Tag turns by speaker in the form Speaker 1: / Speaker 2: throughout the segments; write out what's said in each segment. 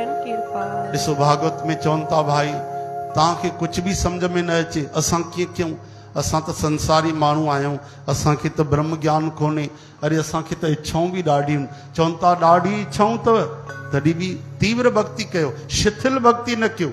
Speaker 1: करन कृपा।
Speaker 2: ॾिसो भागवत में चवनि था भाई तव्हांखे कुछ भी समझ में न अचे असां कीअं कयूं, असां त संसारी माण्हू आहियूं, असांखे त ब्रह्म ज्ञान कोन्हे, अरे असांखे त इच्छाऊं बि ॾाढियूं, चवनि था ॾाढी इच्छाऊं अथव तॾहिं बि तीव्र भक्ति कयो, शिथिल भक्ति न कयो,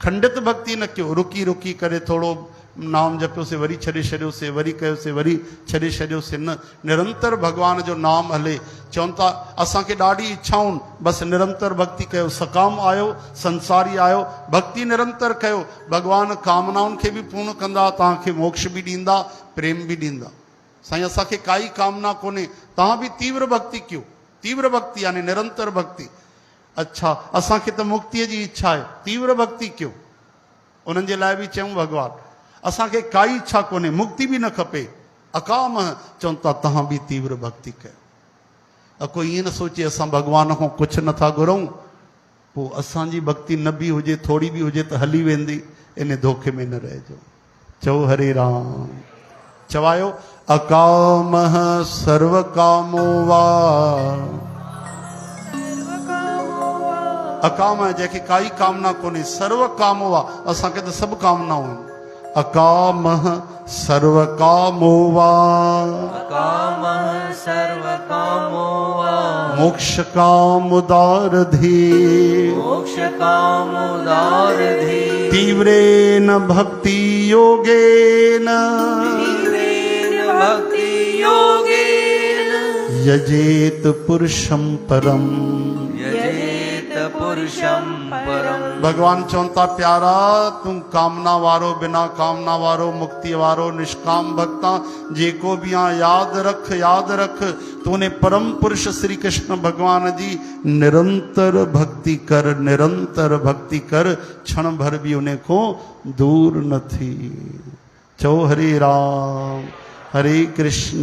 Speaker 2: खंडित भक्ति न कयो, रुकी रुकी करे थोरो नाम जपियोसीं वरी छॾे छॾियोसीं, वरी कयोसीं वरी छॾे छॾियोसीं, न निरंतर भगवान जो नाम हले। चवनि था असांखे ॾाढी इच्छाऊं, बसि निरंतर भक्ति कयो, सकाम आयो संसारी आयो, भक्ति निरंतर कयो, भगवान कामनाउनि खे बि पूर्ण कंदा, तव्हांखे मोक्ष बि ॾींदा, प्रेम बि ॾींदा। साईं असांखे काई कामना कोन्हे, तव्हां बि तीव्र भक्ति कयो, तीव्र भक्ति यानी निरंतर भक्ति। अच्छा असांखे त मुक्तिअ जी इच्छा आहे, तीव्र भक्ति कयो, उन्हनि जे लाइ बि चयूं भगवान असांखे काई इच्छा कोन्हे, मुक्ति बि न खपे, अकाम, चवनि था तव्हां बि तीव्र भक्ति कयो। कोई ईअं न सोचे असां भगवान खां कुझु नथा घुरूं, पोइ असांजी भक्ति न बि हुजे, थोरी बि हुजे त हली वेंदी, इन धोखे में न रहिजो। चओ हरे राम। चवायो अकाम सर्व कामो वा, अकाम है जंहिंखे काई कामना कोन्हे, सर्व कामो वा, असांखे त सभु कामनाऊं आहिनि। अकाम सर्व कामो वा,
Speaker 3: अकाम सर्व कामो वा,
Speaker 2: मोक्ष काम उदारधी,
Speaker 3: मोक्ष काम उदारधी,
Speaker 2: तीव्रेन भक्ति योगेन,
Speaker 3: तीव्रेन भक्ति योगेन,
Speaker 2: यजेत पुरुषं परम,
Speaker 3: यजेत पुरुषं परम।
Speaker 2: भगवान चवनि था प्यारा तूं कामना वारो, बिना कामना वारो, मुक्ति वारो, निष्काम भक्ता जेको भी आ, याद रख तूने परम पुरुष श्री कृष्ण भगवान जी निरंतर भक्ति कर, निरंतर भक्ति कर, क्षण भर भी उन्हें को दूर न थी। चो हरे राम हरे कृष्ण।